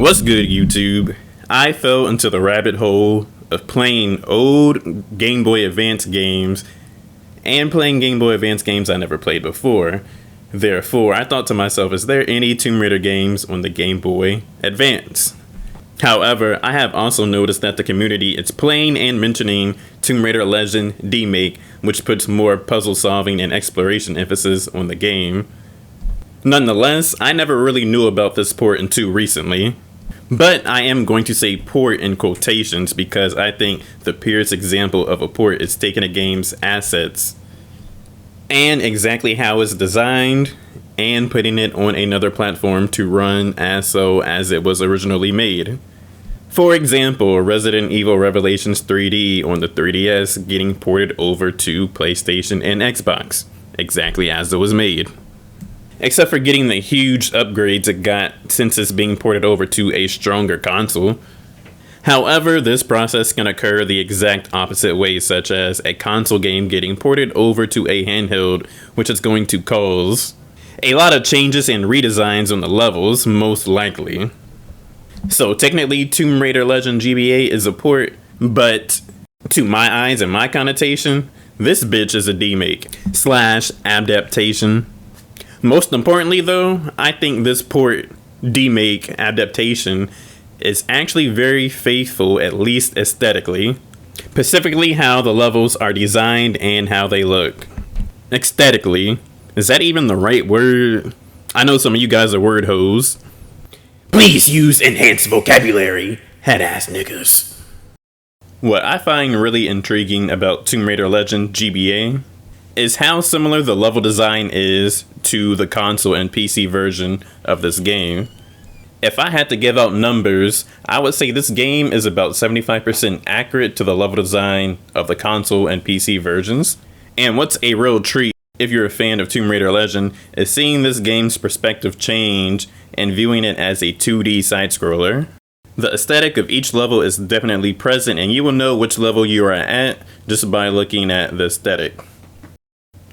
What's good, YouTube? I fell into the rabbit hole of playing old Game Boy Advance games and playing Game Boy Advance games I never played before. Therefore, I thought to myself, is there any Tomb Raider games on the Game Boy Advance? However, I have also noticed that the community is playing and mentioning Tomb Raider Legend Demake, which puts more puzzle solving and exploration emphasis on the game. Nonetheless, I never really knew about this port until recently. But I am going to say port in quotations because I think the purest example of a port is taking a game's assets and exactly how it's designed and putting it on another platform to run as it was originally made. For example, Resident Evil Revelations 3D on the 3DS getting ported over to PlayStation and Xbox, exactly as it was made. Except for getting the huge upgrades it got since it's being ported over to a stronger console. However, this process can occur the exact opposite way, such as a console game getting ported over to a handheld, which is going to cause a lot of changes and redesigns on the levels, most likely. So technically, Tomb Raider Legend GBA is a port, but to my eyes and my connotation, this bitch is a demake / adaptation. Most importantly though, I think this port demake adaptation is actually very faithful, at least aesthetically. Specifically how the levels are designed and how they look. Aesthetically, is that even the right word? I know some of you guys are word hoes. Please use enhanced vocabulary, head ass niggas. What I find really intriguing about Tomb Raider Legend GBA is how similar the level design is to the console and PC version of this game. If I had to give out numbers, I would say this game is about 75% accurate to the level design of the console and PC versions. And what's a real treat, if you're a fan of Tomb Raider Legend, is seeing this game's perspective change and viewing it as a 2D side-scroller. The aesthetic of each level is definitely present, and you will know which level you are at just by looking at the aesthetic.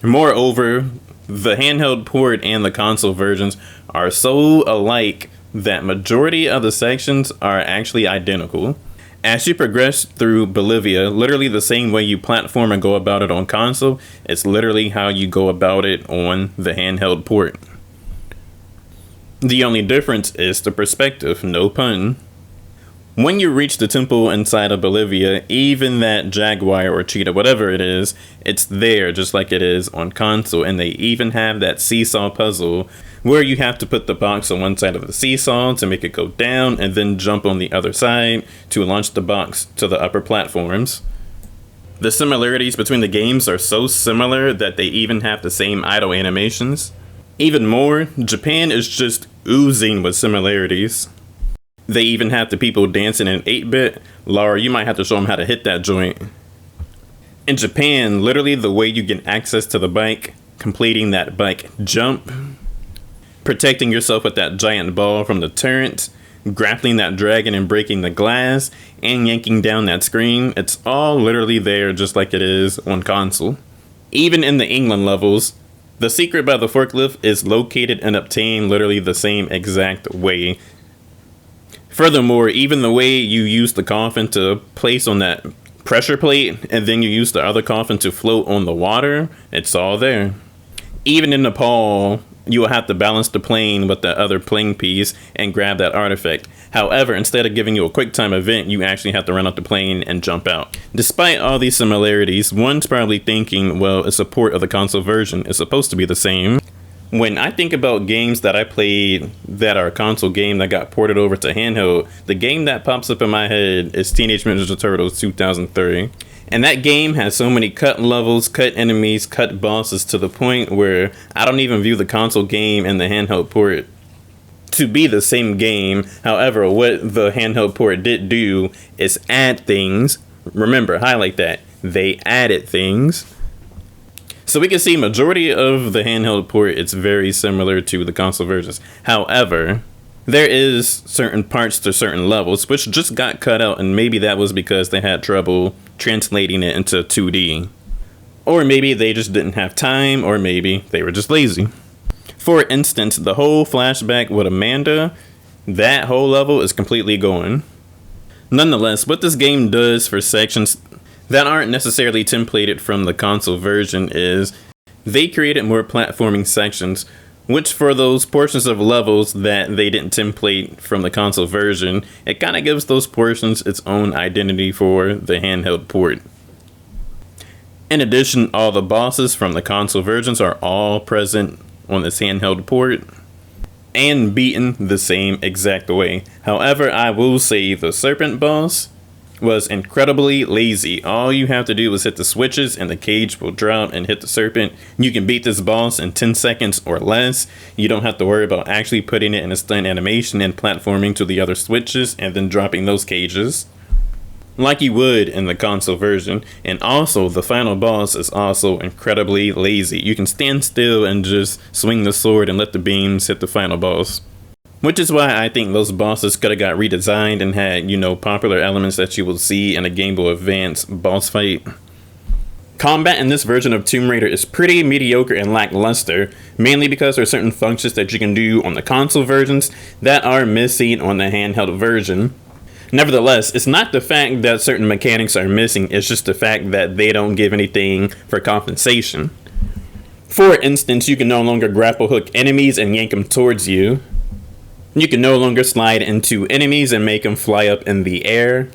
Moreover, the handheld port and the console versions are so alike that majority of the sections are actually identical. As you progress through Bolivia, literally the same way you platform and go about it on console, it's literally how you go about it on the handheld port. The only difference is the perspective, no pun. When you reach the temple inside of Bolivia, even that jaguar or cheetah, whatever it is, it's there just like it is on console, and they even have that seesaw puzzle where you have to put the box on one side of the seesaw to make it go down and then jump on the other side to launch the box to the upper platforms. The similarities between the games are so similar that they even have the same idle animations. Even more, Japan is just oozing with similarities. They even have the people dancing in 8-bit. Laura, you might have to show them how to hit that joint. In Japan, literally the way you get access to the bike, completing that bike jump, protecting yourself with that giant ball from the turret, grappling that dragon and breaking the glass, and yanking down that screen, it's all literally there just like it is on console. Even in the England levels, the secret by the forklift is located and obtained literally the same exact way. Furthermore, even the way you use the coffin to place on that pressure plate and then you use the other coffin to float on the water, it's all there. Even in Nepal, you will have to balance the plane with the other plane piece and grab that artifact. However, instead of giving you a quick time event, you actually have to run out the plane and jump out. Despite all these similarities, one's probably thinking, well, it's a port of the console version. It's supposed to be the same. When I think about games that I played that are a console game that got ported over to handheld, the game that pops up in my head is Teenage Mutant Ninja Turtles 2003. And that game has so many cut levels, cut enemies, cut bosses to the point where I don't even view the console game and the handheld port to be the same game. However, what the handheld port did do is add things. Remember, highlight that. They added things. So we can see majority of the handheld port, it's very similar to the console versions. However, there is certain parts to certain levels which just got cut out, and maybe that was because they had trouble translating it into 2D. Or maybe they just didn't have time, or maybe they were just lazy. For instance, the whole flashback with Amanda, that whole level is completely gone. Nonetheless, what this game does for sections that aren't necessarily templated from the console version is they created more platforming sections, which for those portions of levels that they didn't template from the console version, it kind of gives those portions its own identity for the handheld port. In addition, all the bosses from the console versions are all present on this handheld port and beaten the same exact way. However, I will say the serpent boss was incredibly lazy. All you have to do is hit the switches and the cage will drop and hit the serpent. You can beat this boss in 10 seconds or less. You don't have to worry about actually putting it in a stun animation and platforming to the other switches and then dropping those cages like you would in the console version. And also, the final boss is also incredibly lazy. You can stand still and just swing the sword and let the beams hit the final boss. Which is why I think those bosses could have got redesigned and had, popular elements that you will see in a Game Boy Advance boss fight. Combat in this version of Tomb Raider is pretty mediocre and lackluster, mainly because there are certain functions that you can do on the console versions that are missing on the handheld version. Nevertheless, it's not the fact that certain mechanics are missing, it's just the fact that they don't give anything for compensation. For instance, you can no longer grapple hook enemies and yank them towards you. You can no longer slide into enemies and make them fly up in the air,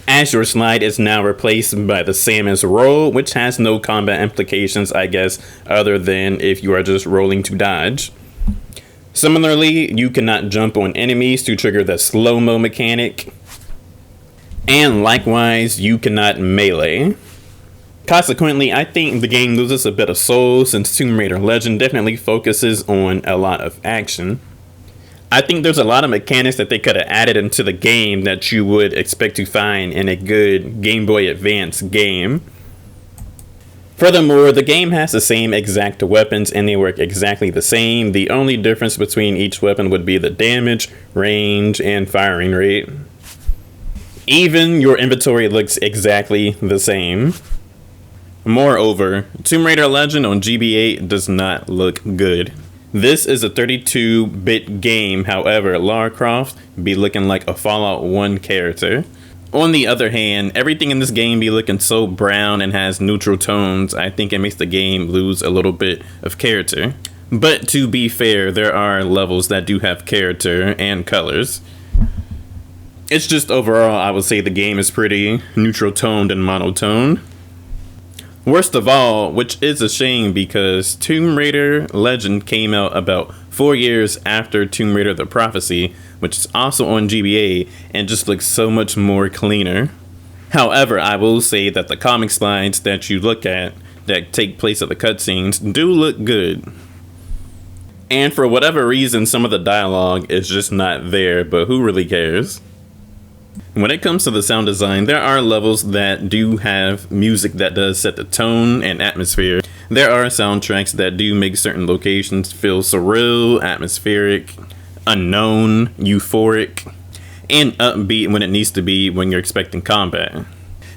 as your slide is now replaced by the Samus roll, which has no combat implications, I guess, other than if you are just rolling to dodge. Similarly, you cannot jump on enemies to trigger the slow-mo mechanic, and likewise, you cannot melee. Consequently, I think the game loses a bit of soul since Tomb Raider Legend definitely focuses on a lot of action. I think there's a lot of mechanics that they could have added into the game that you would expect to find in a good Game Boy Advance game. Furthermore, the game has the same exact weapons and they work exactly the same. The only difference between each weapon would be the damage, range, and firing rate. Even your inventory looks exactly the same. Moreover, Tomb Raider Legend on GBA does not look good. This is a 32-bit game, however, Lara Croft be looking like a Fallout 1 character. On the other hand, everything in this game be looking so brown and has neutral tones, I think it makes the game lose a little bit of character. But to be fair, there are levels that do have character and colors. It's just overall, I would say the game is pretty neutral toned and monotone. Worst of all, which is a shame because Tomb Raider Legend came out about 4 years after Tomb Raider The Prophecy, which is also on GBA and just looks so much more cleaner. However, I will say that the comic slides that you look at that take place at the cutscenes do look good. And for whatever reason, some of the dialogue is just not there, but who really cares? When it comes to the sound design, there are levels that do have music that does set the tone and atmosphere. There are soundtracks that do make certain locations feel surreal, atmospheric, unknown, euphoric, and upbeat when it needs to be when you're expecting combat.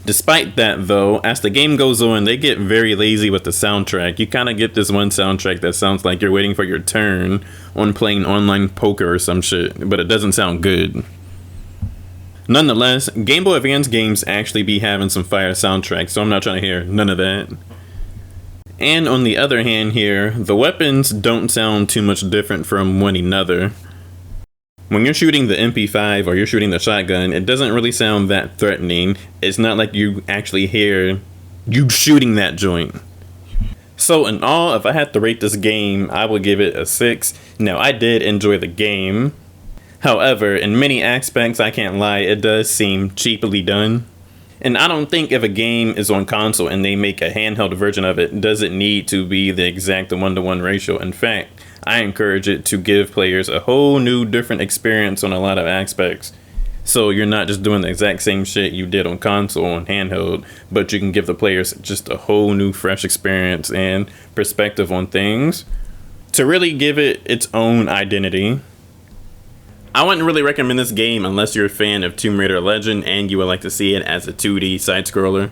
Despite that though, as the game goes on, they get very lazy with the soundtrack. You kind of get this one soundtrack that sounds like you're waiting for your turn on playing online poker or some shit, but it doesn't sound good. Nonetheless, Game Boy Advance games actually be having some fire soundtracks, so I'm not trying to hear none of that. And on the other hand here, the weapons don't sound too much different from one another. When you're shooting the MP5 or you're shooting the shotgun, it doesn't really sound that threatening. It's not like you actually hear you shooting that joint. So in all, if I had to rate this game, I would give it a 6. Now, I did enjoy the game. However, in many aspects, I can't lie, it does seem cheaply done. And I don't think if a game is on console and they make a handheld version of it, does it need to be the exact 1-to-1 ratio. In fact, I encourage it to give players a whole new different experience on a lot of aspects. So you're not just doing the exact same shit you did on console on handheld, but you can give the players just a whole new fresh experience and perspective on things to really give it its own identity. I wouldn't really recommend this game unless you're a fan of Tomb Raider Legend and you would like to see it as a 2D side-scroller.